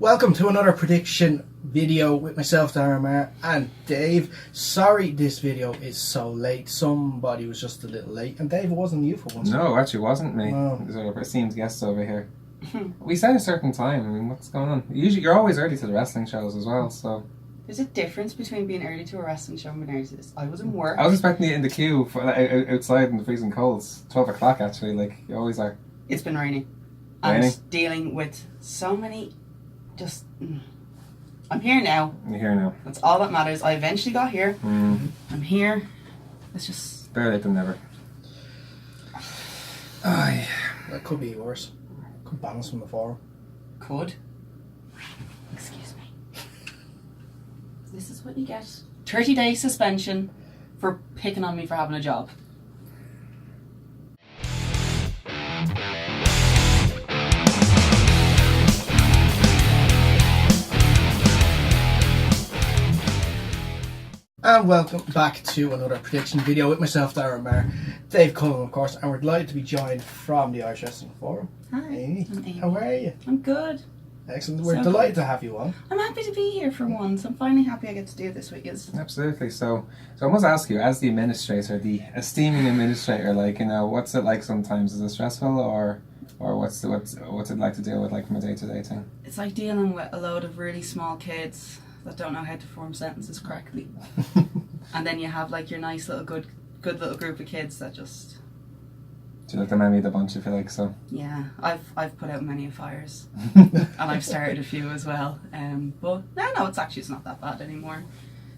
Welcome to another prediction video with myself, Daragh, Maher, and Dave. Sorry this video is so late. Somebody was just a little late. And Dave, it wasn't you for once. No, actually wasn't me. No. There's our esteemed guests over here. We said a certain time. I mean, what's going on? Usually you're always early to the wrestling shows as well, so... There's a difference between being early to a wrestling show and being early to this. I was in work. I was expecting you in the queue for, outside in the freezing cold. 12 o'clock actually, like, you always are. It's been raining. Raining? And dealing with so many... I'm here now. You're here now. That's all that matters. I eventually got here. I'm here. It's just... Better late than never. Aye. That could be worse. Could ban us from the forum. Could. Excuse me. This is what you get. 30-day suspension for picking on me for having a job. And welcome back to another prediction video with myself, Daragh, Maher, Dave Cullen, of course, and we're delighted to be joined from the Irish Wrestling Forum. Hi. Amy, I'm Amy. how are you? I'm good. Excellent. We're So delighted to have you on. I'm happy to be here for once. I'm finally happy I get to do this with you. Absolutely. So I must ask you, as the administrator, the esteeming administrator, like, you know, what's it like sometimes? Is it stressful or what's it like to deal with, like, from a day-to-day thing? It's like dealing with a load of really small kids that don't know how to form sentences correctly. And then you have like your nice little good little group of kids that just... Do you like the man meet a bunch, if you like, so? Yeah, I've put out many fires. And I've started a few as well. But no, it's not that bad anymore.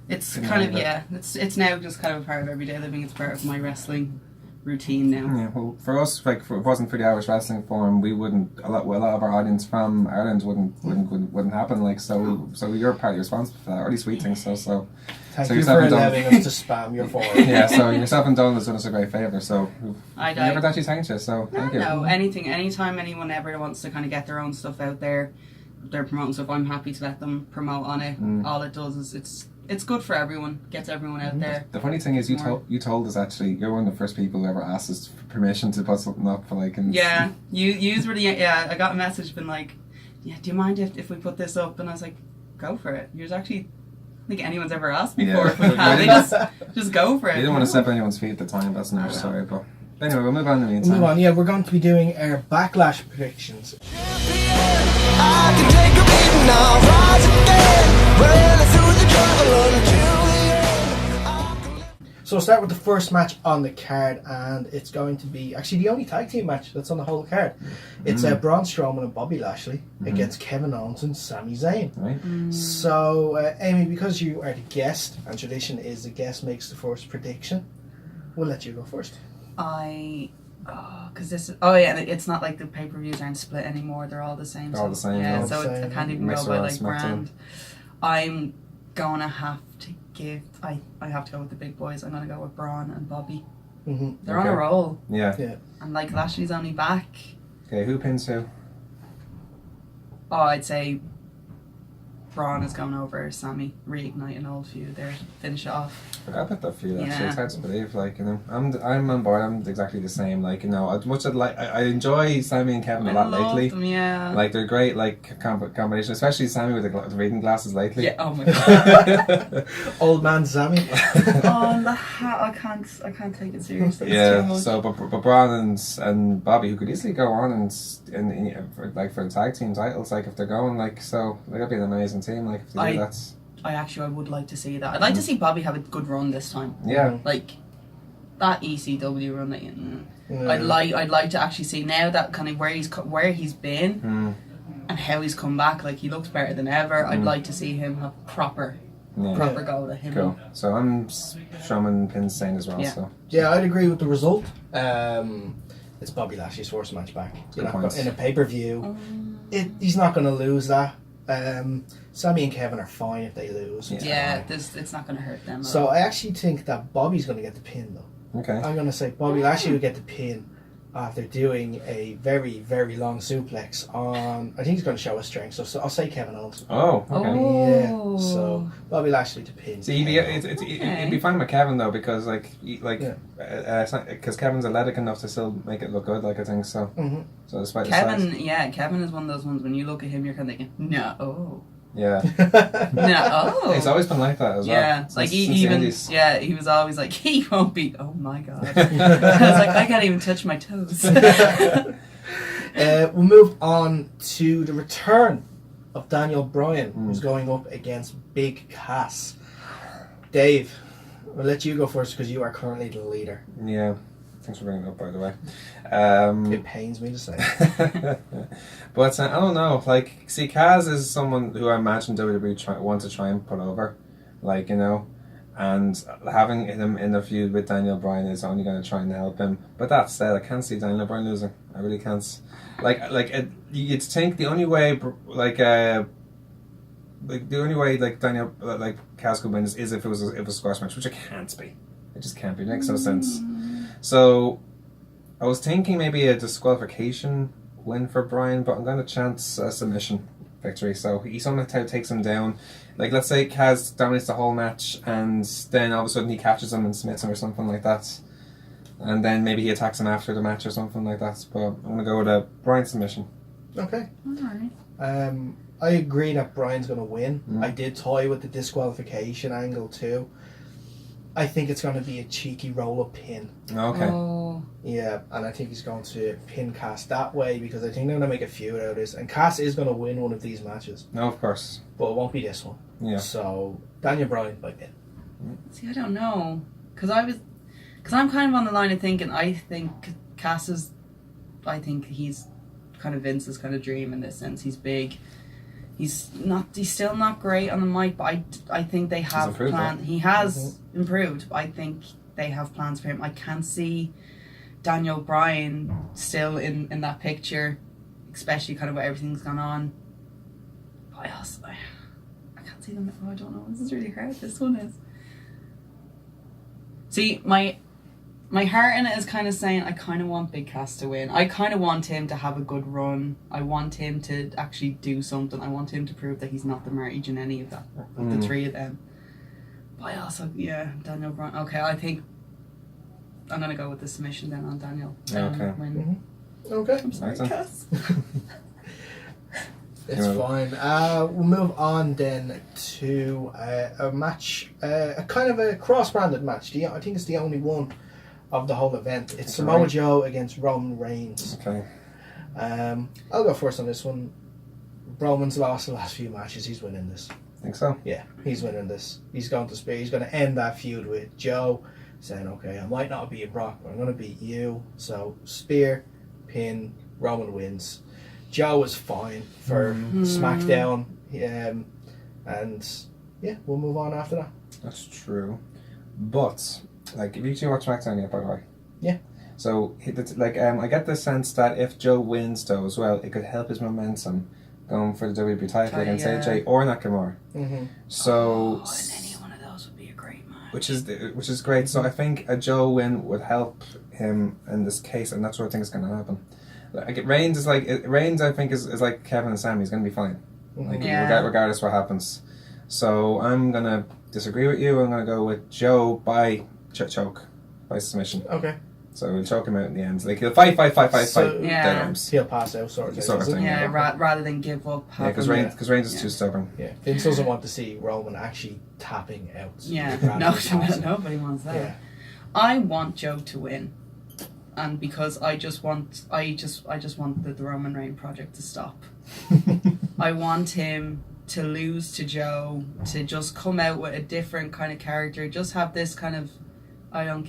It's kind of, it's now just kind of a part of everyday living. It's part of my wrestling routine now. Yeah, well, for us, like, if it wasn't for the Irish Wrestling Forum, we wouldn't. A lot of our audience from Ireland wouldn't happen. Like, so you're partly responsible for that, or at least we think so. So, Thank so you yourself for and Don- allowing us to spam your forum. yeah, so yourself and Donald has done us a great favour. So we I never actually thanked you. So thank you. No, anytime anyone ever wants to kind of get their own stuff out there, they're promoting stuff, I'm happy to let them promote on it. All it does is it's good for everyone, gets everyone out there. The funny thing is, you told us actually you're one of the first people who ever asked us for permission to put something up for, like. And Yeah, you really. Yeah, I got a message been like, yeah, do you mind if we put this up? And I was like, go for it. You're actually. I don't think anyone's ever asked me for it. They just go for it. You don't want to step on anyone's feet at the time. That's another story, but anyway, we'll move on in the meantime. Move on. Yeah, we're going to be doing our Backlash predictions. I can take a beating, I'll rise again. Running through the jungle until the end. So we'll start with the first match on the card, and it's going to be actually the only tag team match that's on the whole card. It's Braun Strowman and Bobby Lashley against Kevin Owens and Sami Zayn. Right. So, Amy, because you are the guest, and tradition is the guest makes the first prediction, we'll let you go first. Because this is... Oh, yeah, it's not like the pay-per-views aren't split anymore. They're all the same. All the same, Yeah, all so the I same. can't even Mix go by, around like, SmackDown. brand. I'm going to have to give... I have to go with the big boys. I'm going to go with Braun and Bobby. They're on a Okay. roll. Yeah. And, like, Lashley's only back. Okay, who pins who? Oh, I'd say Braun is going over Sammy, reignite an old feud there, finish it off. Forgot about that feud. Actually, Yeah. it's hard to believe. Like, you know, I'm on board. I'm exactly the same. Like, you know, as much as I enjoy Sammy and Kevin a lot love lately. them, yeah. Like, they're great. Like, combination, especially Sammy with the reading glasses lately. Yeah. Oh my god. Old man Sami. Oh, the hat! I can't take it seriously. It's too Yeah, much. so but Braun and Bobby, who could easily go on and for the tag team titles, like, if they're going, like, so they gotta be an amazing team, like, if they do that. I would like to see that. I'd like to see Bobby have a good run this time. Yeah. Like that ECW run that I'd like to actually see now that kind of where he's been and how he's come back. Like, he looks better than ever. I'd like to see him have proper go to him. Cool. So I'm Strowman pins Zayn as well. Yeah. So Yeah, I'd agree with the result. It's Bobby Lashley's first match back. Good points. In a pay-per-view. He's not going to lose that. Sammy and Kevin are fine if they lose. Yeah, it's not going to hurt them. So I actually think that Bobby's going to get the pin, though. okay. I'm going to say Bobby Lashley will get the pin, after doing a very, very long suplex on, I think he's going to show his strength, so I'll say Kevin Owens. Oh, okay. Oh. Yeah, so Bobby Lashley to pin. See, it'd be fine with Kevin though, because because Kevin's athletic enough to still make it look good. Like I think so. Mm-hmm. So despite the size. Kevin is one of those ones when you look at him, you're kind of thinking, no. Yeah. No. He's always been like that as well. Yeah, like since he the Indies. he was always like, he won't be. Oh my god. I was like, I can't even touch my toes. We'll move on to the return of Daniel Bryan, who's going up against Big Cass. Dave, we'll let you go first because you are currently the leader. Yeah. Thanks for bringing it up, by the way. It pains me to say. But I don't know. Like, see, Kaz is someone who I imagine WWE want to try and put over. Like, you know, and having him in a feud with Daniel Bryan is only going to try and help him. But that said, I can't see Daniel Bryan losing. I really can't. You'd think the only way, the only way Daniel Kaz could win is if it was a squash match, which it can't be. It just can't be. It makes no sense. So I was thinking maybe a disqualification win for Bryan, but I'm going to chance a submission victory. So he somehow takes him down. Like, let's say Kaz dominates the whole match, and then all of a sudden he catches him and submits him or something like that. And then maybe he attacks him after the match or something like that. But I'm going to go with a Bryan submission. Okay. Alright. I agree that Bryan's going to win. I did toy with the disqualification angle too. I think it's going to be a cheeky roll-up pin. Okay. Oh. Yeah, and I think he's going to pin Cass that way because I think they're going to make a feud out of this. And Cass is going to win one of these matches. No, of course. But it won't be this one. Yeah. So, Daniel Bryan by pin. See, I don't know. Because I'm kind of on the line of thinking, I think he's kind of Vince's kind of dream in this sense. He's big. He's still not great on the mic, but I think they have plans. He has improved, but I think they have plans for him. I can't see Daniel Bryan still in that picture, especially kind of where everything's gone on. But I can't see them. Oh, I don't know. This is really hard. This one is. See, my heart in it is kind of saying I kind of want Big Cass to win. I kind of want him to have a good run. I want him to actually do something. I want him to prove that he's not the Marty in any of that, of the three of them. But I also, Daniel Bryan. Okay, I think I'm going to go with the submission then on Daniel. Okay. Okay. I'm sorry, Cass. It's fine. We'll move on then to a match, a kind of a cross-branded match. I think it's the only one of the whole event. It's Samoa Joe against Roman Reigns. Okay. I'll go first on this one. Roman's lost the last few matches. He's winning this. Think so? Yeah, he's winning this. He's going to end that feud with Joe, saying, okay, I might not beat Brock, but I'm going to beat you. So, spear, pin, Roman wins. Joe is fine for SmackDown. And yeah, we'll move on after that. That's true. But, like, if you two watch SmackDown yet, by the way. Yeah. So, I get the sense that if Joe wins, though, as well, it could help his momentum going for the WWE title against AJ or Nakamura. So, and any one of those would be a great match. which is great. So I think a Joe win would help him in this case, and that's what I think is going to happen. Like Reigns I think is like Kevin and Sami. He's going to be fine, regardless what happens. So I'm going to disagree with you. I'm going to go with Joe by choke, by submission. Okay. So we'll choke him out in the end. Like he'll fight. Dead arms. He'll pass out, sort of thing. Yeah, rather than give up. Yeah, because Reigns is too stubborn. Yeah, Vince doesn't want to see Roman actually tapping out. Yeah, nobody wants that. Yeah. I want Joe to win, and because I just want the Roman Reigns project to stop. I want him to lose to Joe, to just come out with a different kind of character, just have this kind of I don't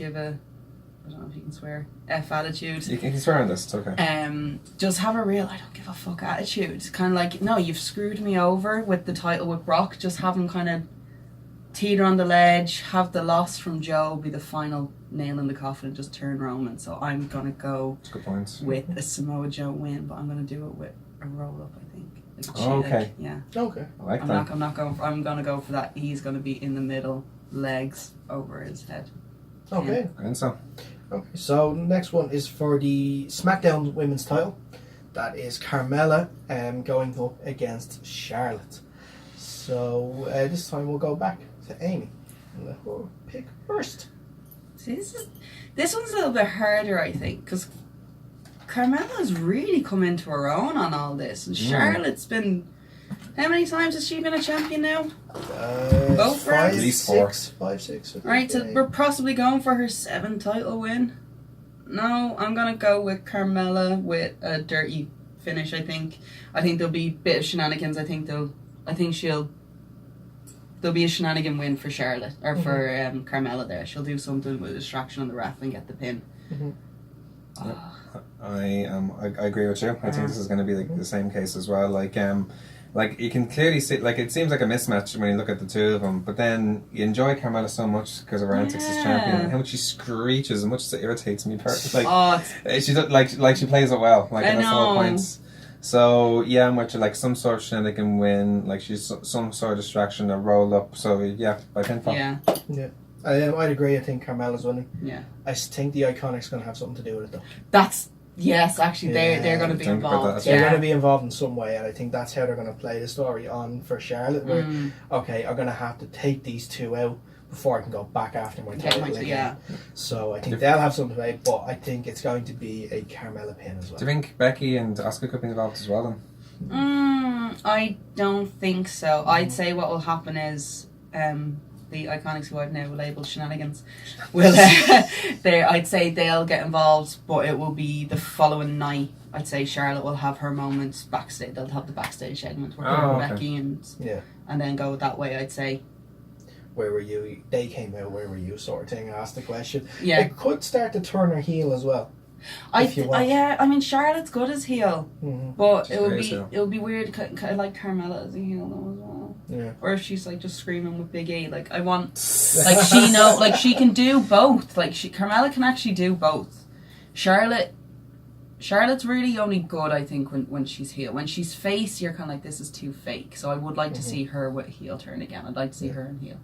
know if you can swear, F attitude. You can swear on this, it's okay. Just have a real I don't give a fuck attitude. It's kind of like, no, you've screwed me over with the title with Brock. Just have him kind of teeter on the ledge, have the loss from Joe be the final nail in the coffin and just turn Roman. So I'm going to go with a Samoa Joe win, but I'm going to do it with a roll-up, I think. Okay. Yeah. Okay. I like that. I'm going to go for that. He's going to be in the middle, legs over his head. Okay. And so. Okay, so next one is for the SmackDown Women's title. That is Carmella going up against Charlotte. So this time we'll go back to Amy and let her pick first. See, this one's a little bit harder, I think, because Carmella's really come into her own on all this, and Charlotte's been. How many times has she been a champion now? Both rounds? At least 4. 5, 6. Right, so we're possibly going for her 7th title win. No, I'm gonna go with Carmella with a dirty finish. I think there'll be a bit of shenanigans. There'll be a shenanigan win for Charlotte or for Carmella. There, she'll do something with a distraction on the ref and get the pin. I agree with you. I think this is going to be the same case as well. Like you can clearly see, like it seems like a mismatch when you look at the two of them, but then you enjoy Carmella so much because of her antics as champion and how much she screeches and much as it irritates me. She she plays it well. Like that's the whole point. So yeah, I'm with you. Like some sort of shenanigan win, like she's some sort of distraction, a roll up. So yeah, by pinfall. Yeah. I'd agree. I think Carmella's winning. Yeah. I think the Iconic's going to have something to do with it though. Yes, actually, they're going to be involved. They're going to be involved in some way, and I think that's how they're going to play the story on for Charlotte. Where, okay, I'm going to have to take these two out before I can go back after my title again. Yeah. So I think they'll have something to play, but I think it's going to be a Carmella pin as well. Do you think Becky and Asuka could be involved as well then? I don't think so. I'd say what will happen is the Iconics, who I've now labelled shenanigans, I'd say they'll get involved, but it will be the following night. I'd say Charlotte will have her moments backstage. They'll have the backstage segment with Becky and then go that way. I'd say. Where were you? They came out. Where were you? Sort of thing. Asked the question. Yeah. It could start to turn her heel as well. I mean, Charlotte's good as heel, but She's it would be weird. Kind of like Carmella as a heel though as well. Yeah. Or if she's like just screaming with Big E, like I want, like she can do both. Like Carmella can actually do both. Charlotte's really only good, I think, when she's heel. When she's face, you're kind of like, this is too fake. So I would like to see her with heel turn again. I'd like to see her in heel.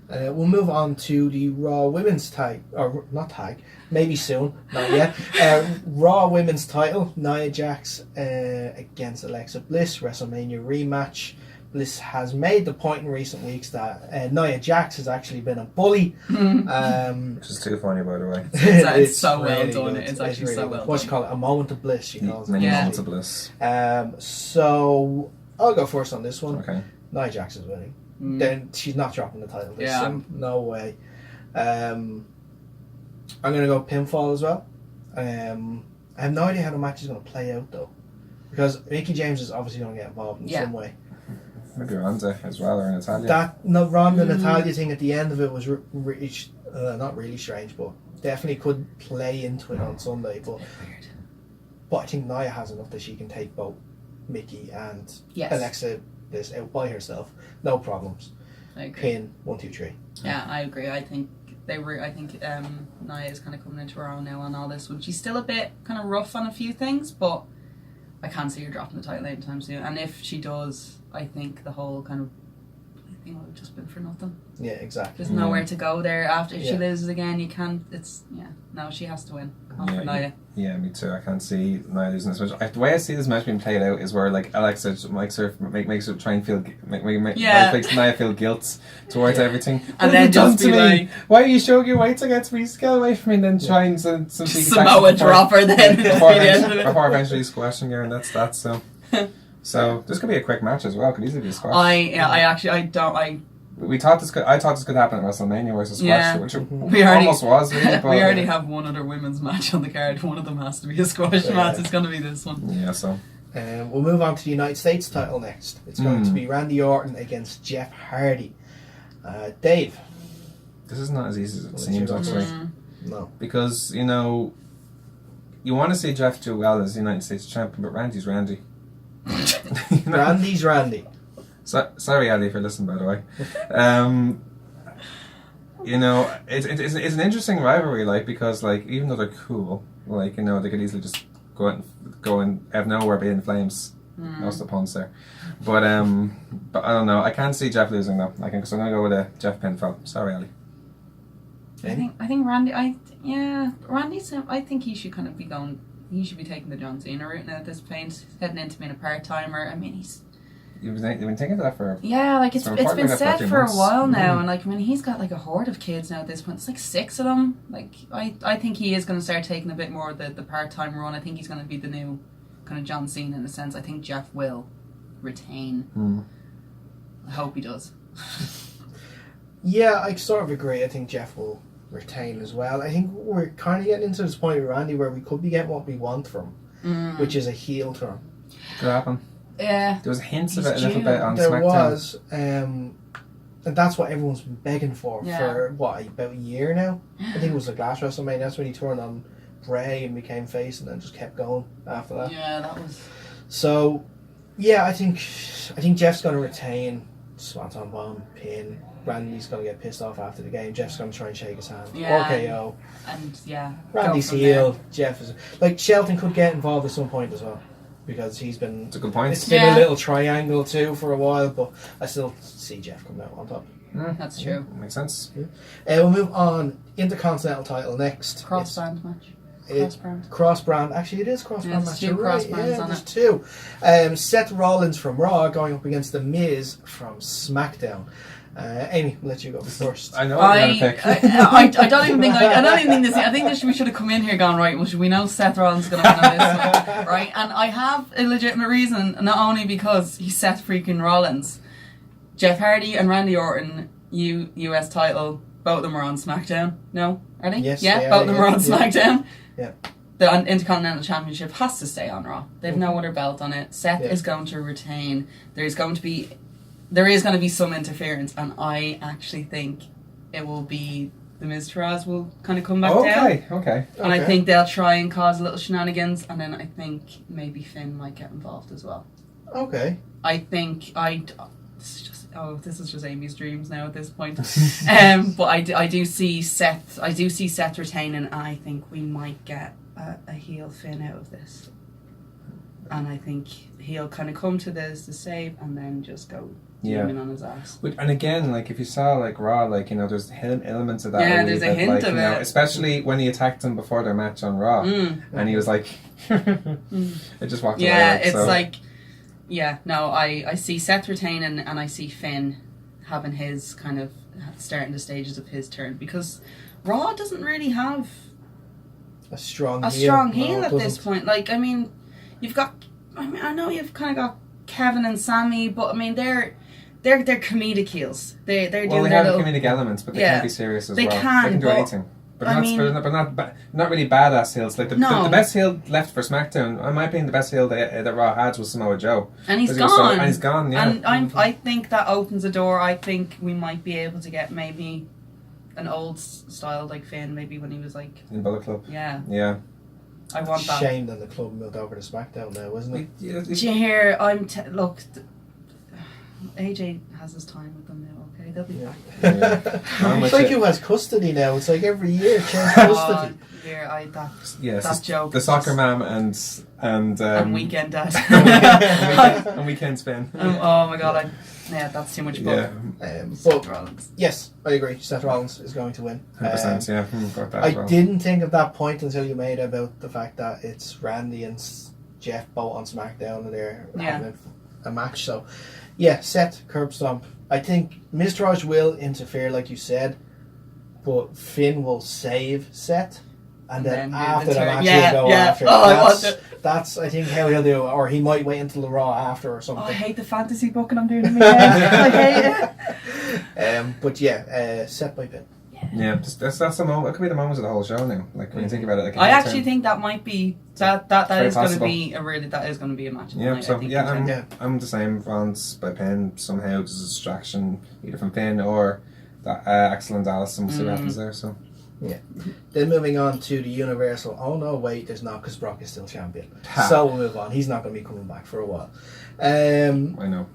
We'll move on to the Raw Women's tag, or not tag, maybe soon, not yet. Raw Women's title, Nia Jax against Alexa Bliss, WrestleMania rematch. Bliss has made the point in recent weeks that Nia Jax has actually been a bully. Which is too funny, by the way. It's so well really done. good. It's actually really so good. well done. What you call it? A moment of bliss, she calls it. Many moments of bliss. So I'll go first on this one. Okay. Nia Jax is winning. Then she's not dropping the title. There's no way. I'm going to go pinfall as well. I have no idea how the match is going to play out though, because Mickey James is obviously going to get involved in some way. Maybe Ronda as well, or Natalia. Ronda Natalia thing at the end of it was not really strange, but definitely could play into it on Sunday. But I think Nia has enough that she can take both Mickey and Alexa Bliss out by herself, no problems. I agree. Pin 1, 2, 3. Yeah, I agree. I think Nia is kind of coming into her own now on all this one. She's still a bit kind of rough on a few things, but I can't see her dropping the title anytime soon. And if she does, I think the whole kind of thing would have just been for nothing. Yeah, exactly. There's nowhere to go there after. If she loses again, you can't. No, she has to win. For Nia. Yeah, me too. I can't see Nia losing this match. The way I see this match being played out is where like Alexa makes her try and feel makes Nia feel guilt towards everything. And then just be like, "Why are you showing your weights against me? Get away from me!" And then try and some Samoa drop her then before eventually squashing her, and that's that. So this could be a quick match as well. Could easily be a squash. I thought this could happen at WrestleMania, where it's a squash, which almost was. Really, but, we already have one other women's match on the card. One of them has to be a squash match. It's going to be this one. Yeah, so. We'll move on to the United States title next. It's going to be Randy Orton against Jeff Hardy. Dave. This is not as easy as it seems, actually. No. Because, you want to see Jeff do well as United States champion, but Randy's Randy. Randy's Randy. Sorry, Ali, if you're listening, by the way. It's an interesting rivalry, like, because, like, even though they're cool, like, they could easily just go out and have nowhere be in flames. Most of the puns there. But I don't know. I can't see Jeff losing, though. So I'm going to go with a Jeff pinfall. Sorry, Ali. I think Randy. Randy's. I think he should kind of be going. He should be taking the John Cena route now at this point, He's heading into being a part timer. I mean, You've been thinking of that for. Yeah, like it's been said for a months. while now, and like I mean, he's got like a horde of kids now at this point. It's like 6 of them. Like I think he is going to start taking a bit more of the part time run. I think he's going to be the new kind of John Cena in a sense. I think Jeff will retain. I hope he does. Yeah, I sort of agree. I think Jeff will retain as well. I think we're kind of getting into this point with Randy where we could be getting what we want from him, which is a heel turn. Could happen. Yeah. There was hints of it a little bit on there SmackDown. was, and that's what everyone's been begging for about a year now. I think it was the last WrestleMania. That's when he turned on Bray and became face, and then just kept going after that. Yeah, that was. So, yeah, I think Jeff's going to retain. Swanton bomb, pin. Randy's going to get pissed off after the game. Jeff's going to try and shake his hand. Yeah. RKO. And yeah. Randy's heel. Jeff is like Shelton could get involved at some point as well, because he's been. It's a good point. It's been a little triangle too for a while, but I still see Jeff coming out on top. That's true. Makes sense. We'll move on. Intercontinental title next. Cross-brand match. Cross-brand. Actually, it is cross-brand match. There's 2 cross-brands on there's it. 2. Seth Rollins from Raw going up against The Miz from SmackDown. Amy, I'll let you go first. I know what you're going to pick. I don't even think. I don't even think this. I think we should have come in here gone right. Well, we know Seth Rollins is going to win on this one, right? And I have a legitimate reason, not only because he's Seth freaking Rollins. Jeff Hardy and Randy Orton, US title. Both of them are on SmackDown. No, are they? Yes, yeah, they both are, of them are on SmackDown. Yeah. The Intercontinental Championship has to stay on Raw. They've no other belt on it. Seth is going to retain. There is going to be some interference, and I actually think it will be the Miz Taraz will kind of come back down. Okay. And I think they'll try and cause a little shenanigans, and then I think maybe Finn might get involved as well. Okay. I think this is just Amy's dreams now at this point. But I do see Seth retaining, and I think we might get a heel Finn out of this. And I think he'll kind of come to the save and then just go demon on his ass. And again, like if you saw like Raw, like there's hidden elements of that. Yeah, there's a hint of it, especially when he attacked him before their match on Raw, and he was like, it just walked away. Yeah, it's like, yeah, no, I see Seth retaining, and I see Finn having his kind of starting the stages of his turn, because Raw doesn't really have a strong heel at this point. Like, I mean, I know you've kind of got Kevin and Sammy, but I mean they're comedic heels. They're doing they have comedic elements, but they can't be serious as well. They can do anything, but not really badass heels. Like the best heel left for SmackDown, in my opinion, the best heel that Raw had was Samoa Joe, and he's gone. And he's gone. Yeah, and I think that opens a door. I think we might be able to get maybe an old style like Finn, maybe when he was like in Bullet Club. Yeah. I want that. Shame that the club moved over to SmackDown now, isn't it? Do you hear? Look, AJ has his time with them now. Okay, they'll be back. It's like who has custody now. It's like every year change custody. That joke. The soccer mom and weekend dad and weekend spin. Oh my god! That's too much fun. But Rollins. Yes, I agree. Seth Rollins is going to win. 100%. Got that I didn't think of that point until you made about the fact that it's Randy and Jeff both on SmackDown and they're having a match. So, yeah, Seth curb stomp. I think Miz Taraj will interfere, like you said, but Finn will save Seth. And then after the match, he'll go after. That's, I think, how he'll do it. Or he might wait until the Raw after or something. Oh, I hate the fantasy booking I'm doing in my head. I hate it. But yeah, Seth by pin. Yeah, that's the moment. It could be the moments of the whole show now. Like when you think about it. Like I actually think that might be that is going to be a match. Yeah, so I'm the same. Rollins by pin somehow. There's a distraction either from Finn or that Axel and Dallas, and we'll see what happens there. So. Yeah. Then moving on to the Universal. Oh no, wait, there's not, because Brock is still champion. So we'll move on. He's not going to be coming back for a while. I know.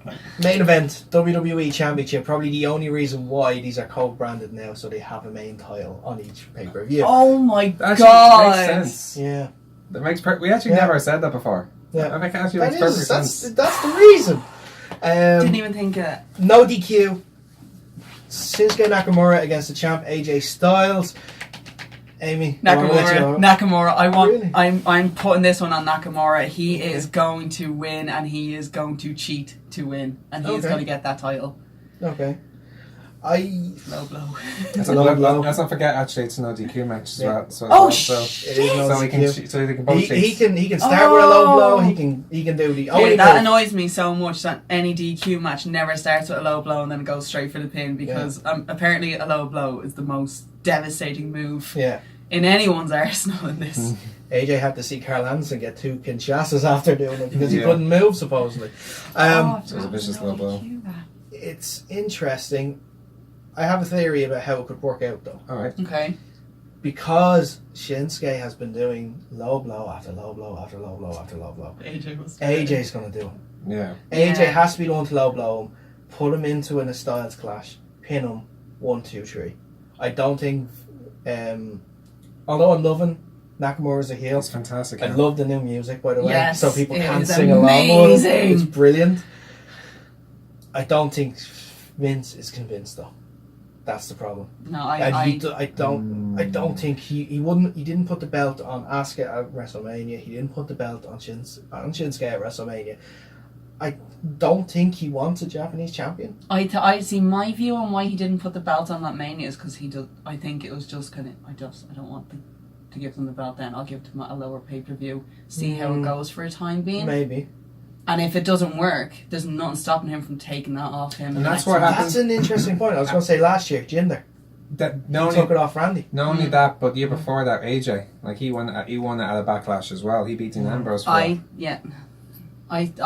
Main event, WWE Championship. Probably the only reason why these are co-branded now, so they have a main title on each pay-per-view. Oh my god! Makes sense. Yeah. That makes we actually never said that before. Yeah. That actually makes perfect sense. That's the reason. Didn't even think of it. No DQ. Shinsuke Nakamura against the champ AJ Styles. Amy, Nakamura. Really? I'm putting this one on Nakamura. He is going to win, and he is going to cheat to win, and he is going to get that title. Okay. Low blow. Let's not forget, actually, it's no DQ match as well. So they can both he can start with a low blow. He can do the only that move. annoys me so much that any DQ match never starts with a low blow and then goes straight for the pin, because apparently a low blow is the most devastating move in anyone's arsenal in this. AJ had to see Carl Anderson get 2 Kinshasas after doing it because he couldn't move, supposedly. So it was a vicious low blow. It's interesting. I have a theory about how it could work out, though. Alright. Okay. Because Shinsuke has been doing low blow after low blow after low blow after low blow. AJ's going to do it. Yeah. AJ has to be the one to low blow him, put him into a Styles clash, pin him, 1, 2, 3. I don't think, although I'm loving Nakamura as a heel, it's fantastic. I love the new music, by the way, yes, so people can sing along with it. amazing. It's brilliant. I don't think Vince is convinced, though. That's the problem. No, I don't think he didn't put the belt on Asuka at WrestleMania. He didn't put the belt on Shinsuke at WrestleMania. I don't think he wants a Japanese champion. I see. My view on why he didn't put the belt on that Mania is because he does. I think it was just kind of. I don't want to give them the belt. Then I'll give them a lower pay-per-view. See how it goes for a time being. Maybe. And if it doesn't work, there's nothing stopping him from taking that off him. And that's what happens. That's an interesting point. I was going to say last year, Jinder. Took it off Randy. Not only that, but the year before that, AJ, like he won it at a Backlash as well. He beat Dean Ambrose for it. I'd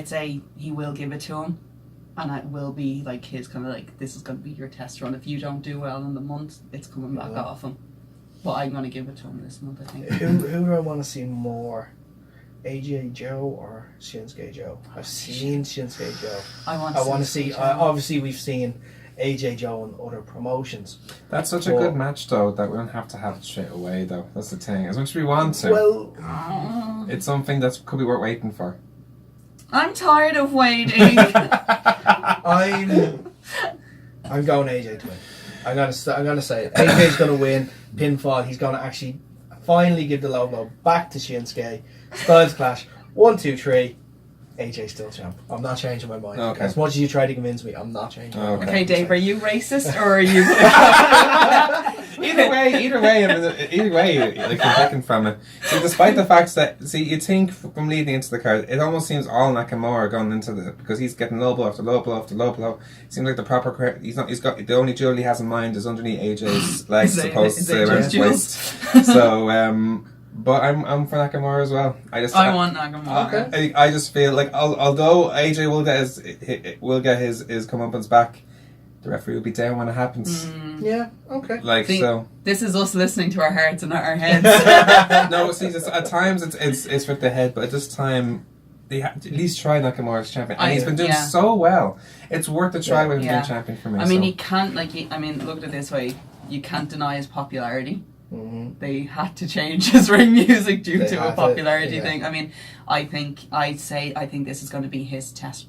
say he will give it to him, and it will be like his kind of like, this is going to be your test run. If you don't do well in the month, it's coming back off him. But I'm going to give it to him this month, I think. Who do I want to see more? AJ Joe or Shinsuke Joe? I've seen Shinsuke Joe. I want to see. Obviously, we've seen AJ Joe in other promotions. That's such a good match, though, that we don't have to have it straight away, though. That's the thing. As much as we want to, it's something that could be worth waiting for. I'm tired of waiting. I'm going AJ to win. I'm gonna say it. AJ's gonna win. Pinfall. He's gonna actually finally give the low blow back to Shinsuke. Styles clash. 1, 2, 3. AJ still champ. I'm not changing my mind. Okay. As much as you try to convince me, I'm not changing my mind. Okay, Dave, are you racist or are you... Either way, like you're picking from it. See, despite the fact that, you think from leading into the card, it almost seems all Nakamura going into because he's getting low blow after low blow after low blow. It seems like the proper, he's got the only jewel he has in mind is underneath AJ's legs, supposed to say around his waist. So, but I'm for Nakamura as well. I want Nakamura. Okay. I just feel like although AJ will get his comeuppance back, the referee will be down when it happens. Yeah. Okay. This is us listening to our hearts and not our heads. No, see, at times it's with the head, but at this time they at least try Nakamura as champion, and he's been doing so well. It's worth a try with him being champion for me. I mean, he can't look at it this way. You can't deny his popularity. Mm-hmm. They had to change his ring music due to a popularity thing. I mean, I think this is going to be his test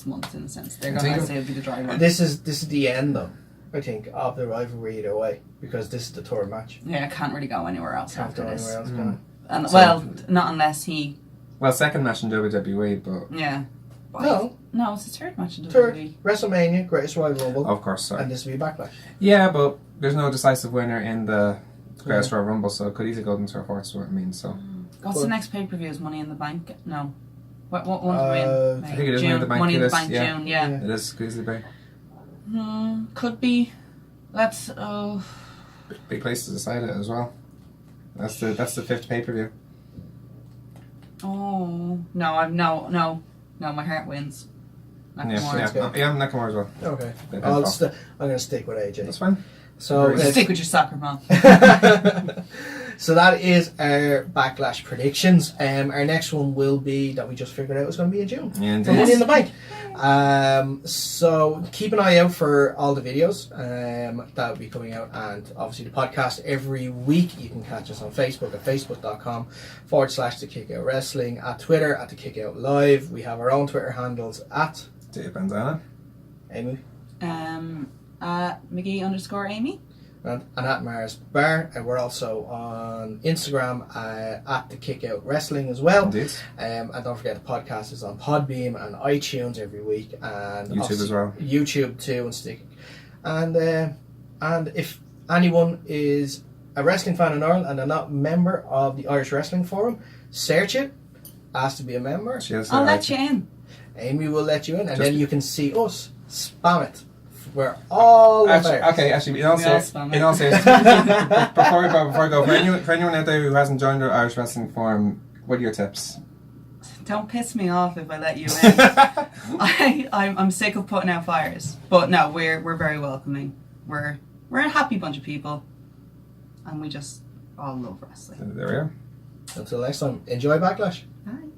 month in a sense. They're going to say it'll be the driver. This is the end, though. I think of the rivalry either way, because this is the third match. Yeah, it can't really go anywhere else after this. And not unless he. Well, second match in WWE, but no, it's his third match in WWE. Third WrestleMania, Greatest Royal Rumble. Of course, sorry. And this will be Backlash. Yeah, but there's no decisive winner in the Greatest Royal Rumble, so it could easily go into a fourth. What I mean, so. What's the next pay-per-view? Is Money in the Bank? No. What one's I think it is June. Money in the Bank. Bank. June. Yeah. It is. Could easily be. Could be. That's big place to decide it as well. That's the fifth pay-per-view. Oh no! My heart wins. Nakamura. Yeah, Nakamura as well. Okay. I'm going to stick with AJ. That's fine. So stick with your soccer mom. So that is our Backlash predictions. Our next one will be that we just figured out was going to be in June. Yeah, for Money in the Bank. So keep an eye out for all the videos that will be coming out, and obviously the podcast every week. You can catch us on Facebook at facebook.com/The Kickout Wrestling, at Twitter at The Kickout Live. We have our own Twitter handles at Dave Bandana Amy. McGee_Amy. And at Maher's Bar. And we're also on Instagram at the Kick Out Wrestling as well. Indeed. And don't forget the podcast is on Podbeam and iTunes every week, and YouTube as well. YouTube too, and stick. And if anyone is a wrestling fan in Ireland and they're not a member of the Irish Wrestling Forum, search it, ask to be a member. I'll let you in. Amy will let you in, and then you can see us spam it. We're all actually, in all seriousness, before we go, for anyone out there who hasn't joined our Irish Wrestling Forum, what are your tips? Don't piss me off if I let you in. I'm sick of putting out fires, but no, we're very welcoming. We're a happy bunch of people, and we just all love wrestling. There we are. Until next time, enjoy Backlash. Bye.